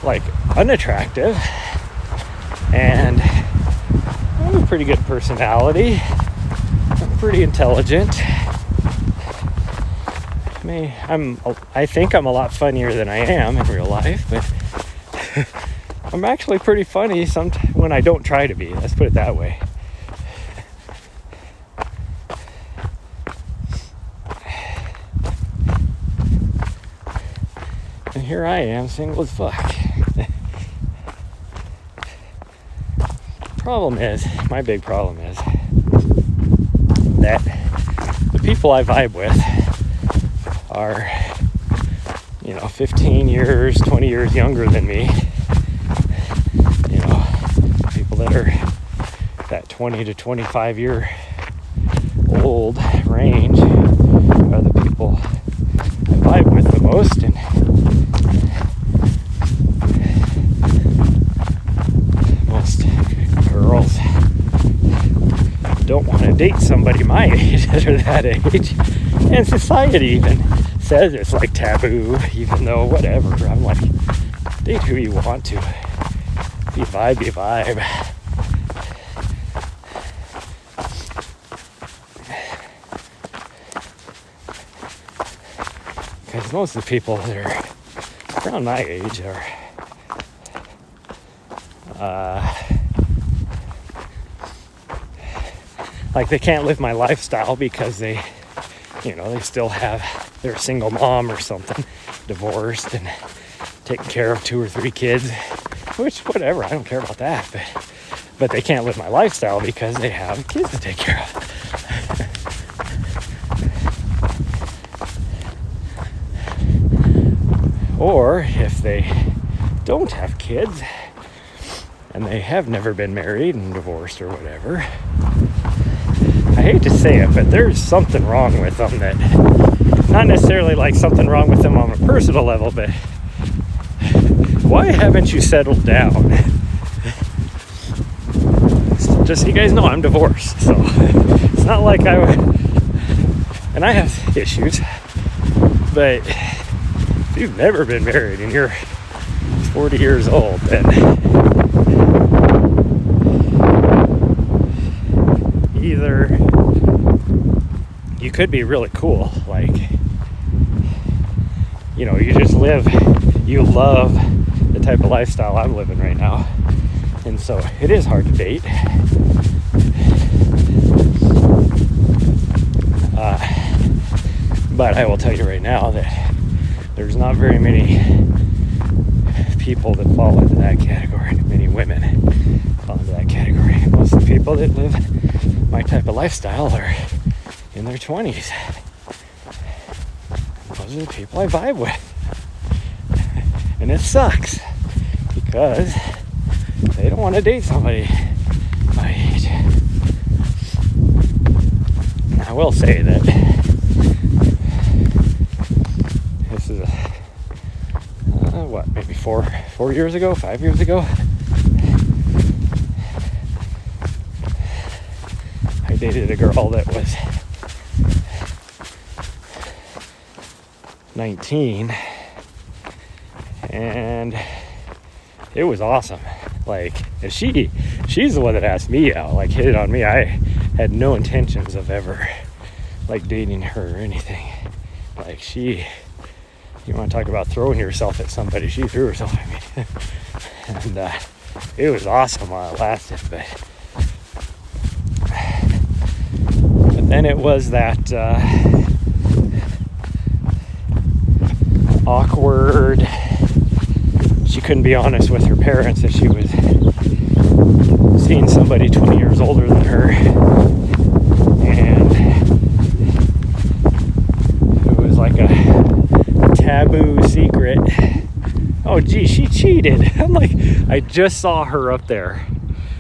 like unattractive, and I have a pretty good personality. I'm pretty intelligent. I think I'm a lot funnier than I am in real life, but I'm actually pretty funny sometimes when I don't try to be. Let's put it that way. And here I am, single as fuck. my big problem is that the people I vibe with are, 15 years, 20 years younger than me. People that are that 20 to 25 year old range are the people I vibe with the most, and most girls don't want to date somebody my age that are that age, and society even says it's like taboo, even though whatever. I'm like, date who you want to. Be vibe, be vibe. Because most of the people that are around my age are like, they can't live my lifestyle because they still have their single mom or something, divorced and taking care of 2 or 3 kids, which whatever, I don't care about that, but they can't live my lifestyle because they have kids to take care of. Or if they don't have kids and they have never been married and divorced or whatever, I hate to say it, but there's something wrong with them, that not necessarily like something wrong with them on a personal level, but why haven't you settled down? Just so you guys know, I'm divorced, so it's not like and I have issues, but if you've never been married and you're 40 years old, then either you could be really cool, like, you just you love the type of lifestyle I'm living right now, and so it is hard to date. But I will tell you right now that there's not very many people that fall into that category, many women fall into that category. Most of the people that live my type of lifestyle are in their 20s. Those are the people I vibe with. And it sucks because they don't want to date somebody my age. Now, I will say that this is maybe 4 years ago, 5 years ago, I dated a girl that was 19, and it was awesome. Like, she's the one that asked me out, like, hit it on me. I had no intentions of ever like dating her or anything. Like, you want to talk about throwing yourself at somebody, she threw herself at me. And it was awesome while it lasted, but then it was that awkward, she couldn't be honest with her parents that she was seeing somebody 20 years older than her, and it was like a taboo secret. Oh gee, she cheated. I'm like, I just saw her up there,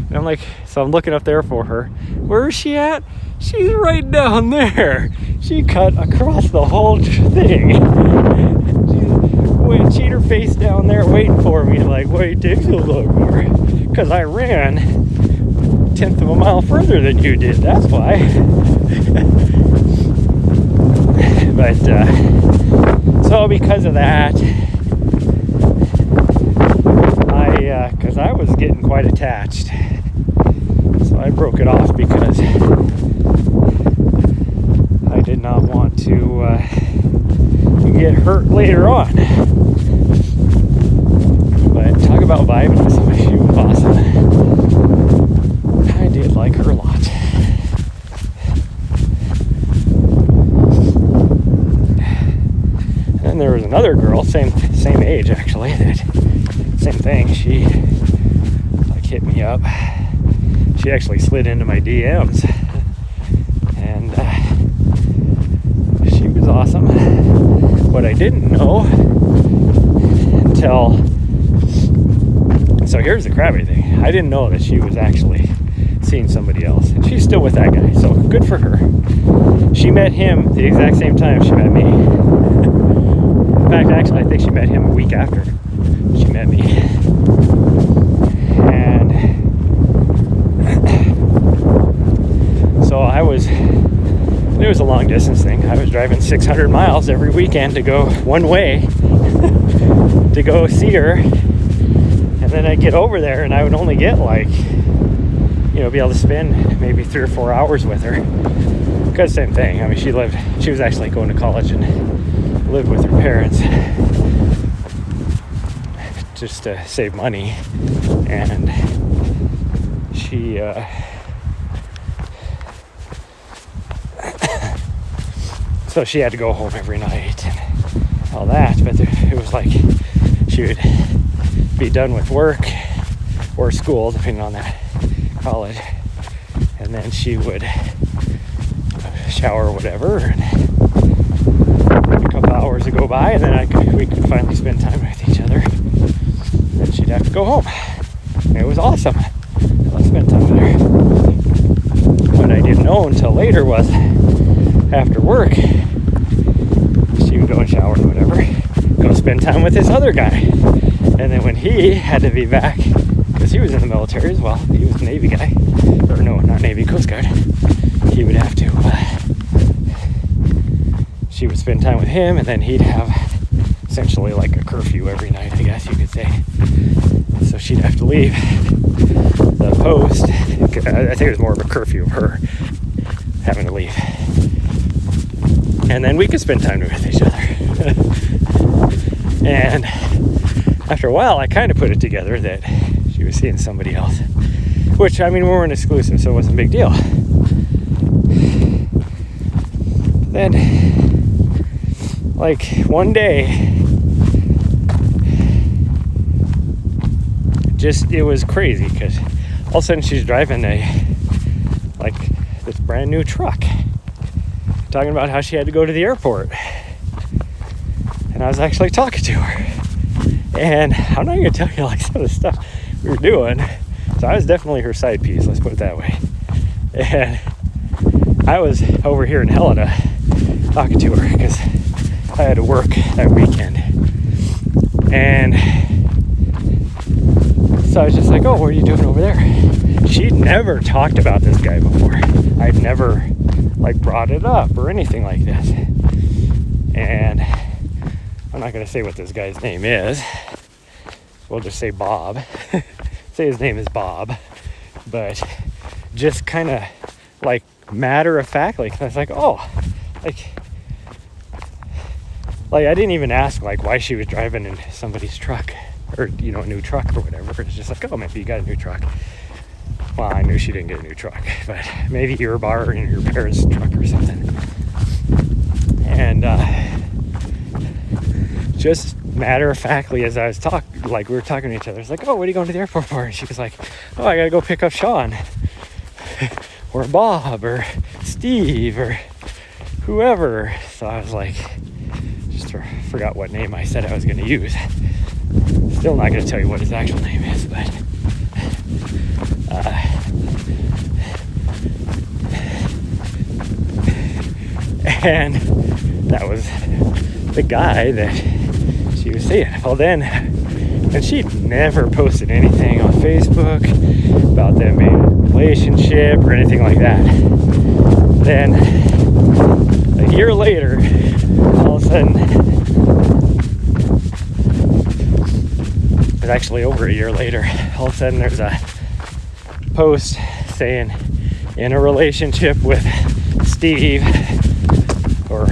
and I'm like, so I'm looking up there for her. Where is she at? She's right down there. She cut across the whole thing. She cheater face down there waiting for me, like, what do you take so long for? Because I ran 1/10 of a mile further than you did, that's why. But so because of that, because I was getting quite attached, so I broke it off because I did not want to get hurt later on. But talk about vibing with somebody, she was awesome. I did like her a lot. And then there was another girl, same age actually, that same thing. She like hit me up, she actually slid into my DMs, and she was awesome. What I didn't know until, so here's the crappy thing, I didn't know that she was actually seeing somebody else, and she's still with that guy, so good for her. She met him the exact same time she met me. In fact, actually, I think she met him a week after she met me. And so it was a long distance thing. I was driving 600 miles every weekend to go one way to go see her. And then I'd get over there and I would only get like, be able to spend maybe 3 or 4 hours with her. Because same thing. I mean, she was actually going to college and lived with her parents just to save money. And she, so she had to go home every night and all that. But it was like she would be done with work or school, depending on that college, and then she would shower or whatever, and a couple hours would go by, and then we could finally spend time with each other. Then she'd have to go home. And it was awesome. I spent time with her. What I didn't know until later was, after work, she would go and shower or whatever, go spend time with this other guy. And then when he had to be back, because he was in the military as well, he was a Navy guy, or no, not Navy, Coast Guard, he would have to, she would spend time with him, and then he'd have essentially like a curfew every night, I guess you could say. So she'd have to leave the post. I think it was more of a curfew of her having to leave. And then we could spend time with each other. And after a while, I kind of put it together that she was seeing somebody else. Which, I mean, we weren't exclusive, so it wasn't a big deal. Then, like, one day, it was crazy, because all of a sudden she's driving this brand new truck, talking about how she had to go to the airport. And I was actually talking to her. And I'm not going to tell you, like, some of the stuff we were doing. So I was definitely her side piece, let's put it that way. And I was over here in Helena talking to her because I had to work that weekend. And so I was just like, oh, what are you doing over there? She'd never talked about this guy before. I'd never, like, brought it up or anything like this. And I'm not going to say what this guy's name is. We'll just say Bob. Say his name is Bob. But just kind of, like, matter of factly, I was like, oh, like I didn't even ask, like, why she was driving in somebody's truck, or, a new truck or whatever. It's just like, oh, maybe you got a new truck. Well, I knew she didn't get a new truck, but maybe you were borrowing your parents' truck or something. And just matter of factly, as I was we were talking to each other, it's like, oh, what are you going to the airport for? And she was like, oh, I gotta go pick up Sean or Bob or Steve or whoever. So I was like, just forgot what name I said I was going to use. Still not going to tell you what his actual name is, but and that was the guy that she was seeing. Well, then, and she'd never posted anything on Facebook about them being in a relationship or anything like that. Then a year later, all of a sudden, it's actually over a year later, all of a sudden there's a post saying, in a relationship with Steve, or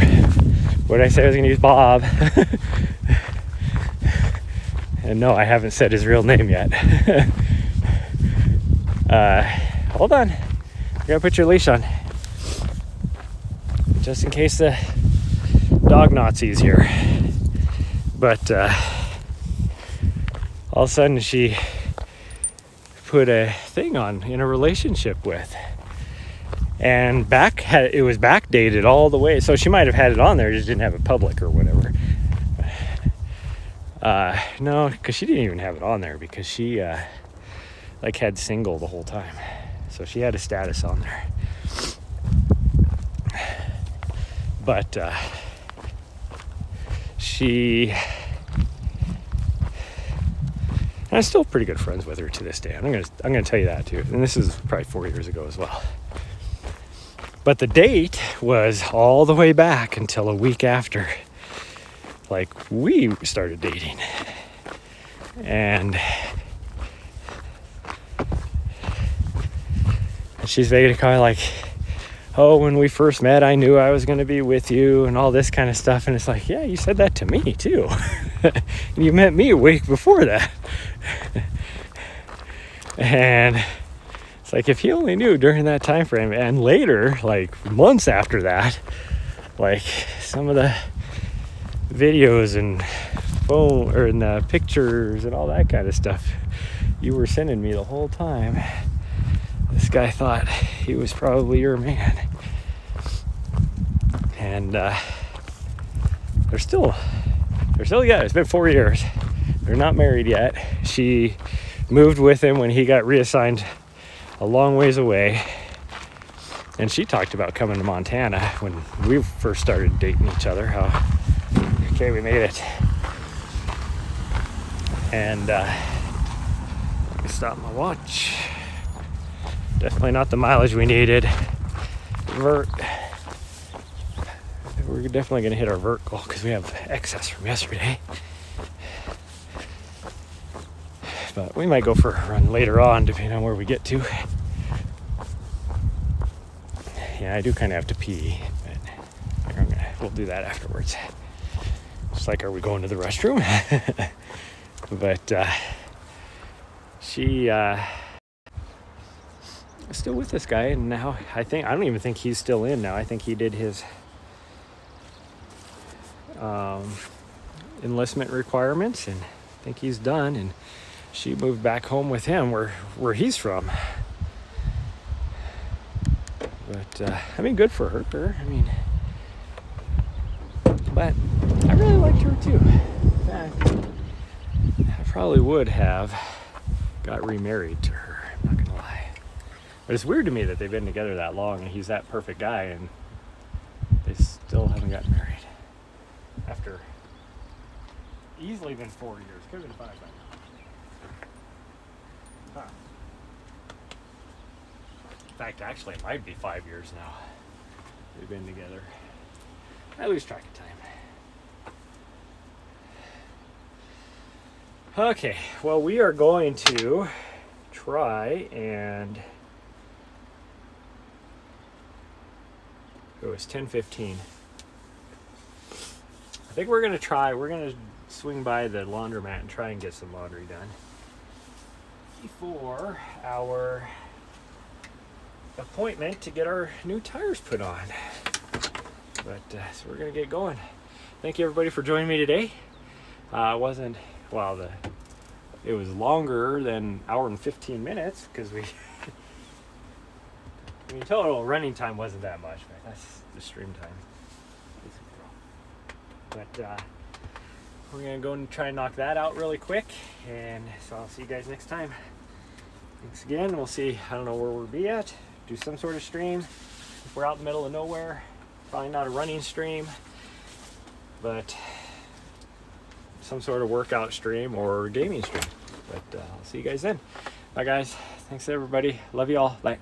what did I say I was going to use, Bob. And no, I haven't said his real name yet. Hold on. You gotta put your leash on. Just in case the dog Nazi's here. But all of a sudden she put a thing on in a relationship with. And it was backdated all the way. So she might have had it on there, just didn't have it public or whatever. No, because she didn't even have it on there because she like had single the whole time. So she had a status on there. But I'm still pretty good friends with her to this day. I'm gonna tell you that too. And this is probably 4 years ago as well. But the date was all the way back until a week after, like, we started dating. And she's vaguely kind of like, oh, when we first met, I knew I was going to be with you and all this kind of stuff. And it's like, yeah, you said that to me too. And you met me a week before that. And it's like, if you only knew during that time frame, and later, like months after that, like some of the videos and phone or in the pictures and all that kind of stuff you were sending me the whole time, this guy thought he was probably your man. And they're still together. It's been 4 years. They're not married yet. She moved with him when he got reassigned a long ways away. And she talked about coming to Montana when we first started dating each other. How, okay, we made it. And let me stop my watch. Definitely not the mileage we needed. Vert. We're definitely going to hit our vert goal because we have excess from yesterday. But we might go for a run later on, depending on where we get to. Yeah, I do kind of have to pee, but we'll do that afterwards. Just like, are we going to the restroom? But she is still with this guy, and now I don't even think he's still in now. I think he did his enlistment requirements, and I think he's done, and she moved back home with him where he's from. But I mean, good for her. I mean, but I really liked her too. In fact, I probably would have got remarried to her, I'm not gonna lie. But it's weird to me that they've been together that long and he's that perfect guy and they still haven't gotten married. After easily been 4 years, could have been 5 by now. Huh. In fact, actually, it might be 5 years now. They've been together. I lose track of time. Okay, well, we are going to try and... Oh, it's 10:15. I think we're going to swing by the laundromat and try and get some laundry done before our appointment to get our new tires put on. But so we're going to get going. Thank you everybody for joining me today. It was longer than an hour and 15 minutes because we I mean, total running time wasn't that much, but that's the stream time. But we're going to go and try and knock that out really quick. And so I'll see you guys next time. Thanks again. We'll see, I don't know where we'll be at. Do some sort of stream. If we're out in the middle of nowhere, probably not a running stream, but some sort of workout stream or gaming stream. But I'll see you guys then. Bye guys. Thanks everybody. Love you all. Bye.